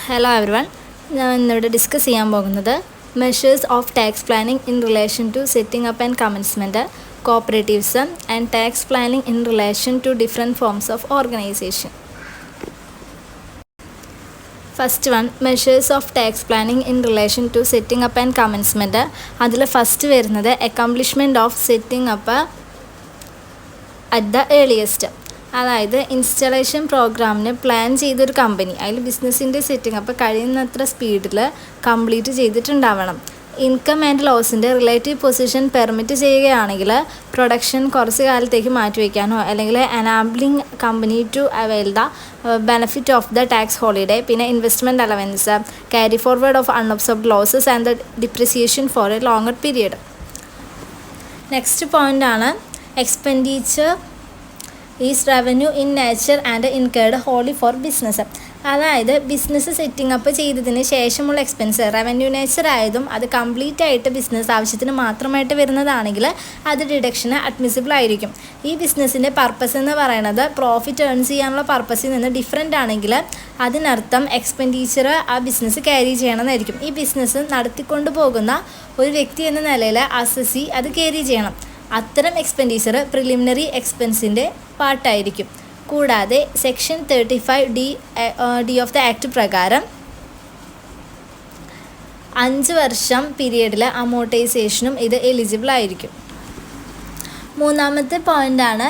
Hello everyone. ഞാൻ ഇന്നിവിടെ discuss ചെയ്യാൻ പോകുന്നത് measures of tax planning in relation to setting up and commencement cooperatives and tax planning in relation to different forms of organization. First one, measures of tax planning in relation to setting up and commencement. അതിൽ first വരുന്നത് accomplishment of setting up at the earliest. അതായത് installation പ്രോഗ്രാമിന് plan ചെയ്തൊരു company അതിൽ ബിസിനസ്സിൻ്റെ setting അപ്പോൾ കഴിയുന്നത്ര സ്പീഡിൽ കംപ്ലീറ്റ് ചെയ്തിട്ടുണ്ടാവണം. ഇൻകം ആൻഡ് ലോസിൻ്റെ റിലേറ്റീവ് പൊസിഷൻ പെർമിറ്റ് ചെയ്യുകയാണെങ്കിൽ പ്രൊഡക്ഷൻ കുറച്ച് കാലത്തേക്ക് മാറ്റിവെക്കാനോ അല്ലെങ്കിൽ enabling company to avail the benefit of the tax holiday, പിന്നെ investment allowance, carry forward of unabsorbed losses and the depreciation for a longer period. Next പോയിൻ്റാണ് expenditure is revenue in nature and incurred wholly for business. അതായത് business setting up ചെയ്തതിന് ശേഷമുള്ള expense revenue nature ആയതും അത് complete ആയിട്ട് business ആവശ്യത്തിന് മാത്രമായിട്ട് വരുന്നതാണെങ്കിൽ അത് ഡിഡക്ഷന് അഡ്മിസിബിൾ ആയിരിക്കും. ഈ ബിസിനസ്സിൻ്റെ പർപ്പസ് എന്ന് പറയുന്നത് പ്രോഫിറ്റ് ഏൺ ചെയ്യാനുള്ള പർപ്പസിൽ നിന്ന് ഡിഫറെൻ്റ് ആണെങ്കിൽ അതിനർത്ഥം എക്സ്പെൻഡിച്ചർ ആ ബിസിനസ് ക്യാരി ചെയ്യണമെന്നായിരിക്കും. ഈ ബിസിനസ് നടത്തിക്കൊണ്ടു പോകുന്ന ഒരു വ്യക്തി എന്ന നിലയിൽ അസസി അത് ക്യാരി ചെയ്യണം. അത്തരം എക്സ്പെൻഡിച്ചർ പ്രിലിമിനറി എക്സ്പെൻസിൻ്റെ പാർട്ടായിരിക്കും. കൂടാതെ section 35D of the act പ്രകാരം 5 വർഷം പീരിയഡിൽ അമോർട്ടൈസേഷനും ഇത് എലിജിബിൾ ആയിരിക്കും. മൂന്നാമത്തെ പോയിൻ്റാണ്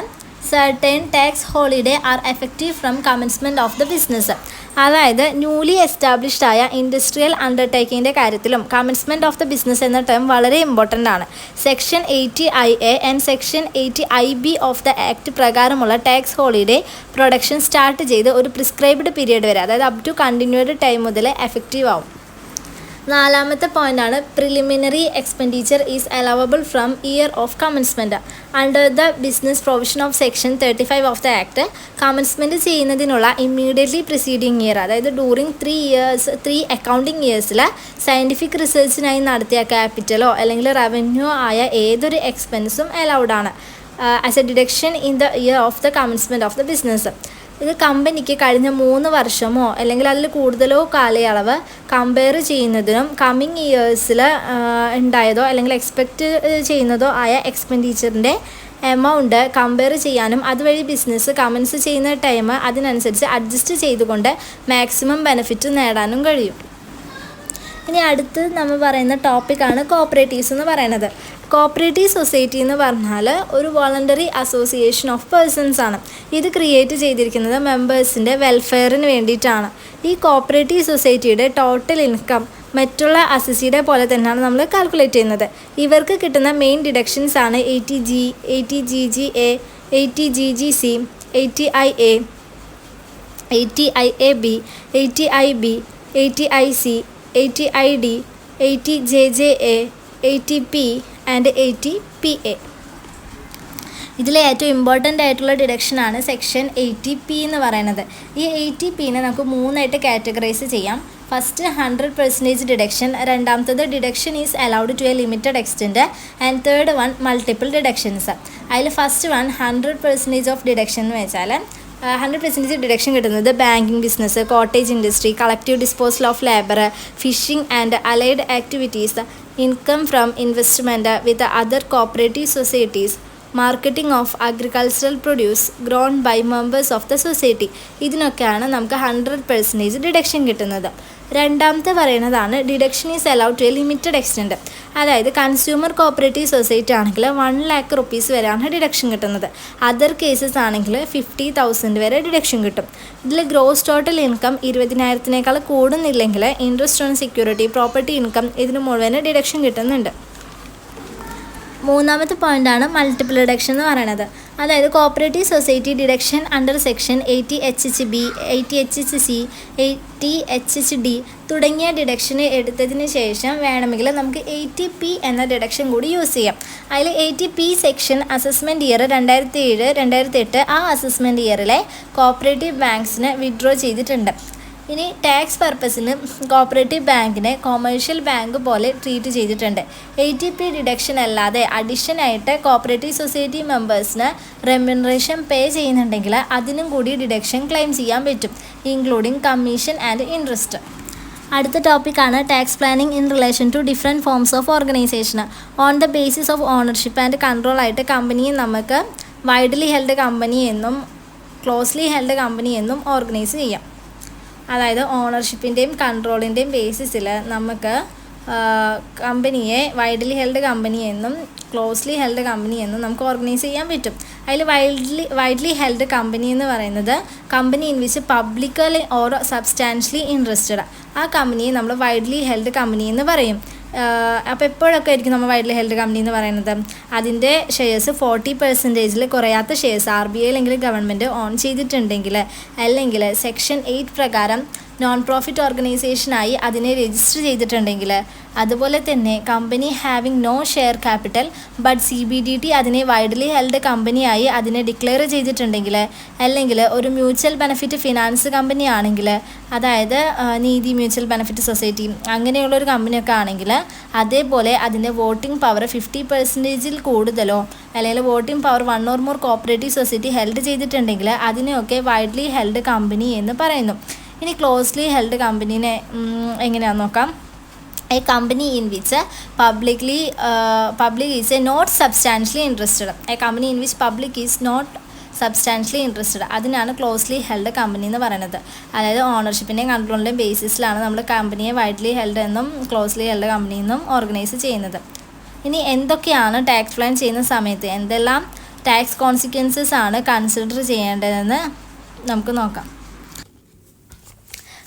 certain tax holiday are effective from commencement of the business. അതായത് ന്യൂലി എസ്റ്റാബ്ലിഷ്ഡ് ആയ ഇൻഡസ്ട്രിയൽ അണ്ടർടേക്കിങ്ങിൻ്റെ കാര്യത്തിലും കമൻസ്മെൻറ്റ് ഓഫ് ദ ബിസിനസ് എന്ന ടേം വളരെ ഇമ്പോർട്ടൻ്റ് ആണ്. Section 80IA and section 80IB of the act പ്രകാരമുള്ള ടാക്സ് ഹോളിഡേ പ്രൊഡക്ഷൻ സ്റ്റാർട്ട് ചെയ്ത് ഒരു പ്രിസ്ക്രൈബ്ഡ് പീരിയഡ് വരെ, അതായത് അപ് ടു കണ്ടിന്യൂഡ് ടൈം മുതൽ എഫക്റ്റീവ് ആവും. നാലാമത്തെ പോയിൻ്റാണ് preliminary expenditure is allowable from year of commencement. Under the business provision of section 35 of the act commencement ചെയ്യുന്നതിനുള്ള ഇമ്മീഡിയറ്റ്ലി പ്രിസീഡിങ് ഇയർ, അതായത് ഡ്യൂറിങ് 3 അക്കൗണ്ടിങ് ഇയേഴ്സിൽ സയൻറ്റിഫിക് റിസർച്ചിനായി നടത്തിയ ക്യാപിറ്റലോ അല്ലെങ്കിൽ റവന്യൂ ആയ ഏതൊരു എക്സ്പെൻസും അലൗഡാണ് as a deduction in the year of the commencement of the business. ഇത് കമ്പനിക്ക് കഴിഞ്ഞ 3 വർഷമോ അല്ലെങ്കിൽ അതിൽ കൂടുതലോ കാലയളവ് കമ്പയർ ചെയ്യുന്നതിനും കമ്മിങ് ഇയേഴ്സിൽ ഉണ്ടായതോ അല്ലെങ്കിൽ എക്സ്പെക്റ്റ് ചെയ്യുന്നതോ ആയ എക്സ്പെൻഡിച്ചറിൻ്റെ എമൗണ്ട് കമ്പയർ ചെയ്യാനും അതുവഴി ബിസിനസ് കമൻസ് ചെയ്യുന്ന ടൈം അതിനനുസരിച്ച് അഡ്ജസ്റ്റ് ചെയ്തുകൊണ്ട് മാക്സിമം ബെനിഫിറ്റ് നേടാനും കഴിയും. ഇനി അടുത്ത് നമ്മൾ പറയുന്ന ടോപ്പിക്കാണ് കോപ്പറേറ്റീവ്സ് എന്ന് പറയുന്നത്. കോപ്പറേറ്റീവ് സൊസൈറ്റി എന്ന് പറഞ്ഞാൽ ഒരു വോളണ്ടറി അസോസിയേഷൻ ഓഫ് പേഴ്സൺസ് ആണ്. ഇത് ക്രിയേറ്റ് ചെയ്തിരിക്കുന്നത് മെമ്പേഴ്സിൻ്റെ വെൽഫെയറിന് വേണ്ടിയിട്ടാണ്. ഈ കോപ്പറേറ്റീവ് സൊസൈറ്റിയുടെ ടോട്ടൽ ഇൻകം മറ്റുള്ള അസസിയുടെ പോലെ തന്നെയാണ് നമ്മൾ കാൽക്കുലേറ്റ് ചെയ്യുന്നത്. ഇവർക്ക് കിട്ടുന്ന മെയിൻ ഡിഡക്ഷൻസ് ആണ് 80G, 80GGA, 80GGC, 80IA, 80IAB, 80IB, 80IC, 80ID, 80JJA, 80P and 80PA. ഇതിലെ ഏറ്റവും ഇമ്പോർട്ടൻ്റ് ആയിട്ടുള്ള ഡിഡക്ഷനാണ് സെക്ഷൻ 80P എന്ന് പറയുന്നത്. ഈ 80Pനെ നമുക്ക് 3ആയിട്ട് കാറ്റഗറൈസ് ചെയ്യാം. ഫസ്റ്റ് 100% ഡിഡക്ഷൻ, രണ്ടാമത്തത് deduction is allowed to a limited extent and third one multiple deductions. അതിൽ ഫസ്റ്റ് വൺ 100% ഓഫ് ഡിഡക്ഷൻ എന്ന് വെച്ചാൽ 100% ഡിഡക്ഷൻ കിട്ടുന്നത് banking business, cottage industry, collective disposal of labour, fishing and allied activities, income from investment with other cooperative societies, marketing of agricultural produce grown by members of the society. ഇതിനൊക്കെയാണ് നമുക്ക് 100% deduction കിട്ടുന്നത്. രണ്ടാമത്തെ പറയുന്നതാണ് deduction is allowed to a limited extent. അതായത് consumer cooperative society ആണെങ്കിൽ 1 lakh rupees വരെയാണ് deduction കിട്ടുന്നത്. Other cases ആണെങ്കിൽ 50,000 വരെ ഡിഡക്ഷൻ കിട്ടും. ഇതിൽ ഗ്രോസ് ടോട്ടൽ ഇൻകം 20,000 കൂടുന്നില്ലെങ്കിൽ interest on security, property income ഇതിന് മുഴുവൻ ഡിഡക്ഷൻ കിട്ടുന്നുണ്ട്. മൂന്നാമത്തെ പോയിൻ്റാണ് മൾട്ടിപ്പിൾ ഡിഡക്ഷൻ എന്ന് പറയുന്നത്. അതായത് cooperative society deduction under section 80HHB, 80HHC, 80HHD തുടങ്ങിയ ഡിഡക്ഷന് എടുത്തതിന് ശേഷം വേണമെങ്കിൽ നമുക്ക് 80P എന്ന ഡിഡക്ഷൻ കൂടി യൂസ് ചെയ്യാം. അതിൽ 80P സെക്ഷൻ അസസ്മെൻറ്റ് ഇയർ 2007-2008 ആ അസസ്മെൻറ്റ് ഇയറിലെ കോപ്പറേറ്റീവ് ബാങ്ക്സിന് വിഡ്രോ ചെയ്തിട്ടുണ്ട്. ഇനി ടാക്സ് പർപ്പസിന് കോപ്പറേറ്റീവ് ബാങ്കിനെ കൊമേഴ്ഷ്യൽ ബാങ്ക് പോലെ ട്രീറ്റ് ചെയ്തിട്ടുണ്ട്. 80P ഡിഡക്ഷൻ അല്ലാതെ അഡീഷനായിട്ട് കോപ്പറേറ്റീവ് സൊസൈറ്റി മെമ്പേഴ്സിന് റെമ്യൂണറേഷൻ പേ ചെയ്യുന്നുണ്ടെങ്കിൽ അതിനും കൂടി ഡിഡക്ഷൻ ക്ലെയിം ചെയ്യാൻ പറ്റും, ഇൻക്ലൂഡിങ് കമ്മീഷൻ ആൻഡ് ഇൻട്രസ്റ്റ്. അടുത്ത ടോപ്പിക്കാണ് tax planning in relation to different forms of organisation. On the basis of ownership and control ആയിട്ട് കമ്പനിയെ നമുക്ക് വൈഡ്ലി ഹെൽഡ് കമ്പനി എന്നും ക്ലോസ്ലി ഹെൽഡ് കമ്പനി എന്നും ഓർഗനൈസ് ചെയ്യാം. അതായത് ഓണർഷിപ്പിൻ്റെയും കൺട്രോളിൻ്റെയും ബേസിസിൽ നമുക്ക് കമ്പനിയെ വൈഡ്ലി ഹെൽഡ് കമ്പനി എന്നും ക്ലോസ്ലി ഹെൽഡ് കമ്പനി എന്നും നമുക്ക് ഓർഗനൈസ് ചെയ്യാൻ പറ്റും. അതിൽ വൈഡ്ലി ഹെൽഡ് കമ്പനി എന്ന് പറയുന്നത് company in which publicly or substantially interested, ആ കമ്പനിയെ നമ്മൾ വൈഡ്ലി ഹെൽഡ് കമ്പനി എന്ന് പറയും. അപ്പോൾ എപ്പോഴൊക്കെ ആയിരിക്കും നമ്മൾ വൈഡ്ലി ഹെൽഡ് കമ്പനി എന്ന് പറയുന്നത്? അതിൻ്റെ ഷെയർസ് 40% കുറയാത്ത ഷെയർസ് RBI അല്ലെങ്കിൽ ഗവൺമെൻറ് ഓൺ ചെയ്തിട്ടുണ്ടെങ്കിൽ, അല്ലെങ്കിൽ സെക്ഷൻ 8 പ്രകാരം നോൺ പ്രോഫിറ്റ് ഓർഗനൈസേഷനായി അതിനെ രജിസ്റ്റർ ചെയ്തിട്ടുണ്ടെങ്കിൽ, അതുപോലെ തന്നെ company having no share capital but CBDT അതിനെ വൈഡ്ലി ഹെൽഡ് കമ്പനിയായി അതിനെ ഡിക്ലെയർ ചെയ്തിട്ടുണ്ടെങ്കിൽ, അല്ലെങ്കിൽ ഒരു മ്യൂച്വൽ ബെനിഫിറ്റ് ഫിനാൻസ് കമ്പനി ആണെങ്കിൽ, അതായത് നീതി മ്യൂച്വൽ ബെനിഫിറ്റ് സൊസൈറ്റി അങ്ങനെയുള്ളൊരു കമ്പനിയൊക്കെ ആണെങ്കിൽ, അതേപോലെ അതിൻ്റെ വോട്ടിംഗ് പവർ 50%-ൽ കൂടുതലോ അല്ലെങ്കിൽ voting power 1 or more cooperative society held ചെയ്തിട്ടുണ്ടെങ്കിൽ അതിനെയൊക്കെ വൈഡ്ലി ഹെൽഡ് കമ്പനി എന്ന് പറയുന്നു. ഇനി ക്ലോസ്ലി ഹെൽഡ് കമ്പനീനെ എങ്ങനെയാണെന്ന് നോക്കാം. A company in which public is not substantially interested. A company in which public is not substantially interested, അതിനാണ് ക്ലോസ്ലി ഹെൽഡ് കമ്പനി എന്ന് പറയുന്നത്. അതായത് ഓണർഷിപ്പിൻ്റെയും കൺട്രോളിൻ്റെയും ബേസിസിലാണ് നമ്മൾ കമ്പനിയെ വൈഡ്ലി ഹെൽഡ് എന്നും ക്ലോസ്ലി ഹെൽഡ് കമ്പനി എന്നും ഓർഗനൈസ് ചെയ്യുന്നത്. ഇനി എന്തൊക്കെയാണ് ടാക്സ് പ്ലാൻ ചെയ്യുന്ന സമയത്ത് എന്തെല്ലാം ടാക്സ് കോൺസിക്വൻസസ് ആണ് കൺസിഡർ ചെയ്യേണ്ടതെന്ന് നമുക്ക് നോക്കാം.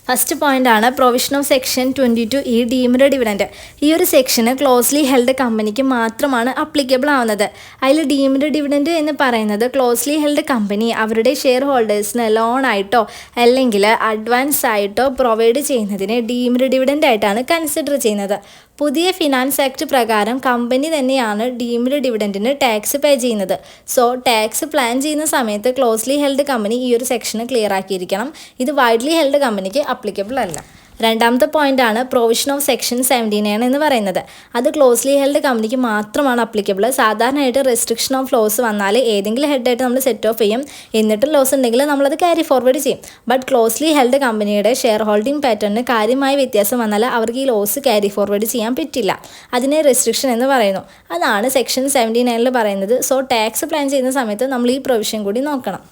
ഫസ്റ്റ് പോയിൻ്റാണ് provision of section 22E deemed dividend. ഈ ഒരു സെക്ഷന് ക്ലോസ്ലി ഹെൽഡ് കമ്പനിക്ക് മാത്രമാണ് അപ്ലിക്കബിൾ ആവുന്നത്. അതിൽ ഡീംഡ് ഡിവിഡൻറ്റ് എന്ന് പറയുന്നത് ക്ലോസ്ലി ഹെൽഡ് കമ്പനി അവരുടെ ഷെയർ ഹോൾഡേഴ്സിന് ലോണായിട്ടോ അല്ലെങ്കിൽ അഡ്വാൻസ് ആയിട്ടോ പ്രൊവൈഡ് ചെയ്യുന്നതിനെ ഡീംഡ് ഡിവിഡൻറ്റ് ആയിട്ടാണ് കൺസിഡർ ചെയ്യുന്നത്. പുതിയ ഫിനാൻസ് ആക്ട് പ്രകാരം കമ്പനി തന്നെയാണ് ഡീംഡ് ഡിവിഡൻറ്റിന് ടാക്സ് പേ ചെയ്യുന്നത്. സോ ടാക്സ് പ്ലാൻ ചെയ്യുന്ന സമയത്ത് ക്ലോസ്ലി ഹെൽഡ് കമ്പനി ഈ ഒരു സെക്ഷന് ക്ലിയർ ആക്കിയിരിക്കണം. ഇത് വൈഡ്ലി ഹെൽഡ് കമ്പനിക്ക് അപ്ലിക്കബിൾ അല്ല. രണ്ടാമത്തെ പോയിൻ്റാണ് പ്രൊവിഷൻ ഓഫ് സെക്ഷൻ 79 എന്ന് പറയുന്നത്. അത് ക്ലോസ്ലി ഹെൽഡ് കമ്പനിക്ക് മാത്രമാണ് അപ്ലിക്കബിൾ. സാധാരണയായിട്ട് റെസ്ട്രിക്ഷൻ ഓഫ് ലോസ് വന്നാൽ ഏതെങ്കിലും ഹെഡായിട്ട് നമ്മൾ സെറ്റ് ഓഫ് ചെയ്യും, എന്നിട്ടും ലോസ് ഉണ്ടെങ്കിൽ നമ്മളത് ക്യാരി ഫോർവേഡ് ചെയ്യും. ബട്ട് ക്ലോസ്ലി ഹെൽഡ് കമ്പനിയുടെ ഷെയർ ഹോൾഡിംഗ് പാറ്റേണിന് കാര്യമായ വ്യത്യാസം വന്നാൽ അവർക്ക് ഈ ലോസ് ക്യാരി ഫോർവേഡ് ചെയ്യാൻ പറ്റില്ല. അതിനെ റെസ്ട്രിക്ഷൻ എന്ന് പറയുന്നു. അതാണ് സെക്ഷൻ 79 പറയുന്നത്. സോ ടാക്സ് പ്ലാൻ ചെയ്യുന്ന സമയത്ത് നമ്മൾ ഈ പ്രൊവിഷൻ കൂടി നോക്കണം.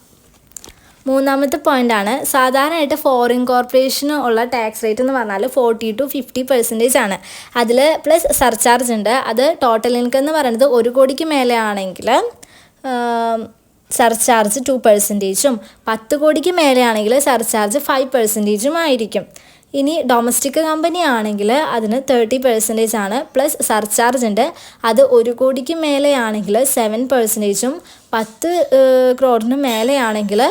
മൂന്നാമത്തെ പോയിൻ്റാണ് സാധാരണയായിട്ട് ഫോറിൻ കോർപ്പറേഷന് ഉള്ള ടാക്സ് റേറ്റ് എന്ന് പറഞ്ഞാൽ 40 to 50% ആണ്. അതിൽ പ്ലസ് സർചാർജ് ഉണ്ട്. അത് ടോട്ടൽ ഇൻകം എന്ന് പറയുന്നത് 1 കോടിക്ക് മേലെ ആണെങ്കിൽ സർചാർജ് 2%, 10 കോടിക്ക് മേലെ ആണെങ്കിൽ സർചാർജ് 5% ആയിരിക്കും. ഇനി ഡൊമസ്റ്റിക് കമ്പനി ആണെങ്കിൽ അതിന് 30% ആണ്, പ്ലസ് സർചാർജ് ഉണ്ട്. അത് 1 കോടിക്ക് മേലെ ആണെങ്കിൽ 7%, 10 crore മേലെ ആണെങ്കിൽ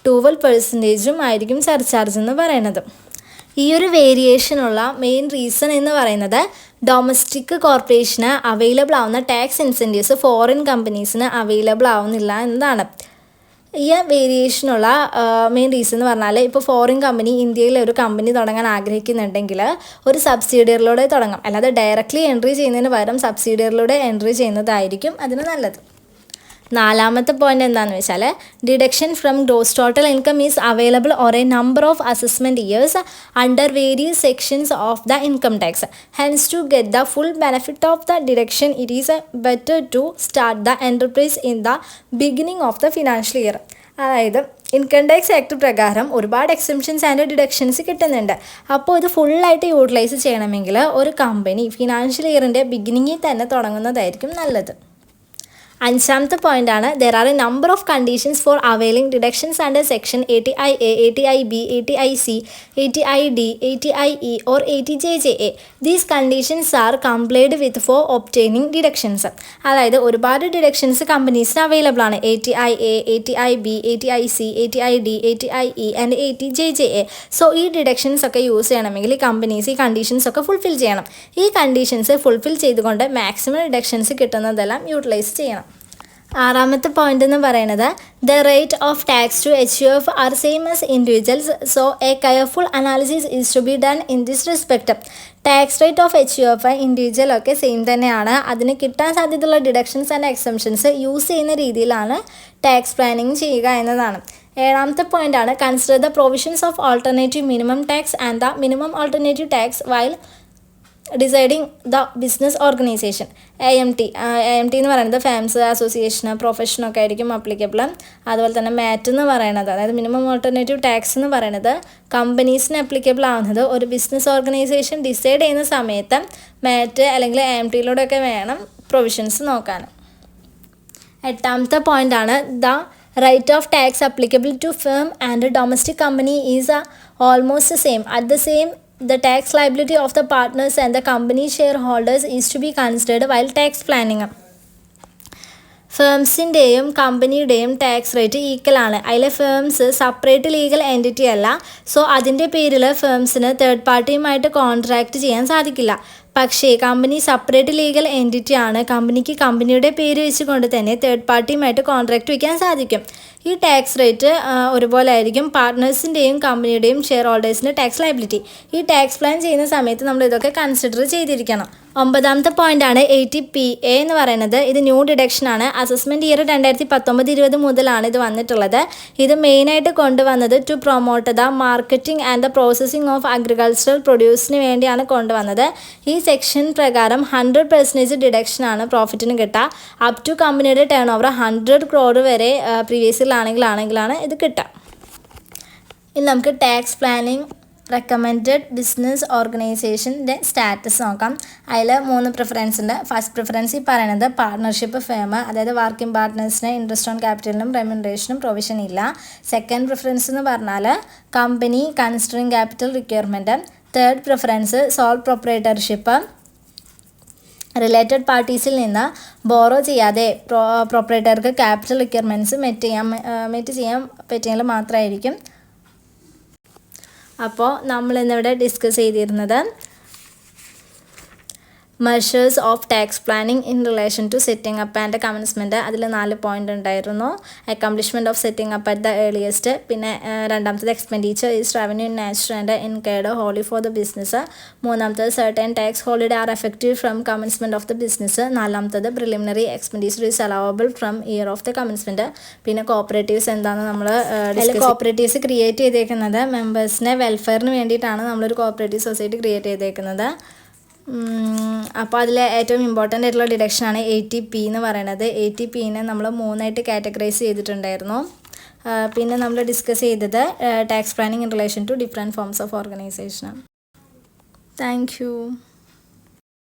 12% ആയിരിക്കും സർചാർജ് എന്ന് പറയുന്നത്. ഈ ഒരു വേരിയേഷനുള്ള മെയിൻ റീസൺ എന്ന് പറയുന്നത് ഡൊമസ്റ്റിക് കോർപ്പറേഷന് അവൈലബിൾ ആവുന്ന ടാക്സ് ഇൻസെൻറ്റീവ്സ് ഫോറിൻ കമ്പനീസിന് അവൈലബിൾ ആവുന്നില്ല എന്നതാണ്. ഈ വേരിയേഷനുള്ള മെയിൻ റീസൺ എന്ന് പറഞ്ഞാൽ ഇപ്പോൾ ഫോറിൻ കമ്പനി ഇന്ത്യയിൽ ഒരു കമ്പനി തുടങ്ങാൻ ആഗ്രഹിക്കുന്നുണ്ടെങ്കിൽ ഒരു സബ്സിഡിയറിലൂടെ തുടങ്ങാം. അല്ലാതെ ഡയറക്റ്റ്ലി എൻട്രി ചെയ്യുന്നതിന് പകരം സബ്സിഡിയറിലൂടെ എൻട്രി ചെയ്യുന്നതായിരിക്കും അതിന് നല്ലത്. നാലാമത്തെ പോയിന്റ് എന്താണെന്ന് വെച്ചാൽ deduction from gross total income is available or a number of assessment years under various sections of the income tax. Hence to get the full benefit of the deduction it is better to start the enterprise in the beginning of the financial year. അതായത് income tax act പ്രകാരം ഒരുപാട് exemptions and deductions കിട്ടുന്നുണ്ട്. അപ്പോൾ ഇത് ഫുള്ളായിട്ട് utilise ചെയ്യണമെങ്കിൽ ഒരു company financial ഇയറിൻ്റെ ബിഗിനിങ്ങിൽ തന്നെ തുടങ്ങുന്നതായിരിക്കും നല്ലത്. അഞ്ചാമത്തെ പോയിൻ്റാണ് there are a number of conditions for availing deductions under section 80IA, 80IB, 80IC, 80ID, 80IE or 80JJA. These conditions are complied with for obtaining deductions. അതായത് ഒരുപാട് ഡിഡക്ഷൻസ് കമ്പനീസിന് അവൈലബിൾ ആണ്. 80IA, 80IB, 80IC, 80ID, 80IE and 80JJA. So ഈ deductions ഒക്കെ use ചെയ്യണമെങ്കിൽ ഈ companies ഈ conditions ഒക്കെ fulfil ചെയ്യണം. ഈ കണ്ടീഷൻസ് ഫുൾഫിൽ ചെയ്തുകൊണ്ട് മാക്സിമം ഡിഡക്ഷൻസ് കിട്ടുന്നതെല്ലാം യൂട്ടിലൈസ് ചെയ്യണം. ആറാമത്തെ പോയിന്റ് എന്ന് പറയുന്നത് the rate of tax to HUF are same as individuals. So a careful analysis is to be done in this respect. Tax rate of HUF individual ഒക്കെ same തന്നെയാണ്. അതിന് കിട്ടാൻ സാധ്യതയുള്ള ഡിഡക്ഷൻസ് ആൻഡ് എക്സംഷൻസ് യൂസ് ചെയ്യുന്ന രീതിയിലാണ് tax planning ചെയ്യുക എന്നതാണ്. ഏഴാമത്തെ പോയിൻ്റാണ് consider the provisions of alternative minimum tax and the minimum alternative tax while deciding the business organisation. AMT എന്ന് പറയുന്നത് ഫേംസ്, അസോസിയേഷൻ, പ്രൊഫഷനൊക്കെ ആയിരിക്കും അപ്ലിക്കബിൾ. അതുപോലെ തന്നെ മാറ്റ് എന്ന് പറയുന്നത്, അതായത് മിനിമം ഓൾട്ടർനേറ്റീവ് ടാക്സ് എന്ന് പറയുന്നത് കമ്പനീസിന് അപ്ലിക്കബിൾ ആവുന്നത് ഒരു ബിസിനസ് ഓർഗനൈസേഷൻ ഡിസൈഡ് ചെയ്യുന്ന സമയത്ത് മാറ്റ് അല്ലെങ്കിൽ AMTയിലൂടെയൊക്കെ വേണം പ്രൊവിഷൻസ് നോക്കാൻ. എട്ടാമത്തെ പോയിൻ്റാണ് the right of tax applicable to firm and domestic company is almost same. At the same the tax liability of the partners and the company shareholders is to be considered while tax planning. ഫേംസിൻ്റെയും കമ്പനിയുടെയും tax rate equal ആണ്. അതിലെ firms separate legal entity അല്ല. So അതിൻ്റെ പേരിൽ ഫേംസിന് third പാർട്ടിയുമായിട്ട് contract ചെയ്യാൻ സാധിക്കില്ല. പക്ഷേ കമ്പനി സെപ്പറേറ്റ് ലീഗൽ എൻറ്റിറ്റി ആണ്. കമ്പനിക്ക് കമ്പനിയുടെ പേര് വെച്ചുകൊണ്ട് തന്നെ തേർഡ് പാർട്ടിയുമായിട്ട് കോൺട്രാക്റ്റ് വയ്ക്കാൻ സാധിക്കും. ഈ ടാക്സ് റേറ്റ് ഒരുപോലെ ആയിരിക്കും പാർട്ട്നേഴ്സിൻ്റെയും കമ്പനിയുടെയും ഷെയർ ഹോൾഡേഴ്സിൻ്റെ ടാക്സ് ലയബിലിറ്റി. ഈ ടാക്സ് പ്ലാൻ ചെയ്യുന്ന സമയത്ത് നമ്മൾ ഇതൊക്കെ കൺസിഡർ ചെയ്തിരിക്കണം. ഒമ്പതാമത്തെ പോയിൻ്റാണ് 80PA എന്ന് പറയുന്നത്. ഇത് ന്യൂ ഡിഡക്ഷനാണ്. അസസ്മെൻറ്റ് ഇയർ 2019-20 മുതലാണ് ഇത് വന്നിട്ടുള്ളത്. ഇത് മെയിനായിട്ട് കൊണ്ടുവന്നത് to promote the marketing and the processing of agricultural പ്രൊഡ്യൂസിന് വേണ്ടിയാണ് കൊണ്ടുവന്നത്. ഈ സെക്ഷൻ പ്രകാരം 100% ഡിഡക്ഷനാണ് പ്രോഫിറ്റിന് കിട്ടുക. അപ് ടു കമ്പനിയുടെ ടേൺ ഓവർ 100 crore വരെ പ്രീവിയസിലാണെങ്കിലാണ് ഇത് കിട്ടുക. ഇനി നമുക്ക് ടാക്സ് പ്ലാനിങ് റെക്കമെൻഡഡ് ബിസിനസ് ഓർഗനൈസേഷൻ്റെ സ്റ്റാറ്റസ് നോക്കാം. അതിൽ 3 പ്രിഫറൻസ് ഉണ്ട്. ഫസ്റ്റ് പ്രിഫറൻസ് ഈ പറയുന്നത് പാർട്ട്ണർഷിപ്പ് ഫേം, അതായത് വർക്കിംഗ് പാർട്ട്നേഴ്സിന് ഇൻട്രസ്റ്റ് ഓൺ ക്യാപിറ്റലിനും റെമ്യൂണറേഷനും പ്രൊവിഷൻ ഇല്ല. സെക്കൻഡ് പ്രിഫറൻസ് എന്ന് പറഞ്ഞാൽ company considering capital requirement. Third preference sole proprietorship, related പാർട്ടീസിൽ നിന്ന് ബോറോ ചെയ്യാതെ പ്രൊപ്പറേറ്റർക്ക് ക്യാപിറ്റൽ റിക്വയർമെൻറ്റ്സ് മെറ്റ് ചെയ്യാൻ പറ്റിയെങ്കിൽ മാത്രമായിരിക്കും. അപ്പോൾ നമ്മളിന്നിവിടെ ഡിസ്കസ് ചെയ്തിരുന്നത് measures of tax planning in relation to setting up and commencement. അതിൽ 4 പോയിൻ്റ് ഉണ്ടായിരുന്നു. Accomplishment of setting up at the earliest, പിന്നെ രണ്ടാമത്തത് expenditure is revenue natural and incurred wholly for the business. മൂന്നാമത്തത് certain tax holiday are effective from commencement of the business. നാലാമത്തത് preliminary expenditure is allowable from year of the commencement. പിന്നെ cooperatives എന്താണെന്ന് നമ്മൾ cooperatives create ചെയ്തേക്കുന്നത് മെമ്പേഴ്സിനെ വെൽഫെയറിന് വേണ്ടിയിട്ടാണ് നമ്മളൊരു cooperative society create ചെയ്തേക്കുന്നത്. അപ്പോൾ അതിൽ ഏറ്റവും ഇമ്പോർട്ടൻ്റ് ആയിട്ടുള്ള ഡിഡക്ഷനാണ് 80P എന്ന് പറയുന്നത്. 80Pനെ നമ്മൾ 3ആയിട്ട് കാറ്റഗറൈസ് ചെയ്തിട്ടുണ്ടായിരുന്നു. പിന്നെ നമ്മൾ ഡിസ്കസ് ചെയ്തത് tax planning in relation to different forms of organisation. Thank U.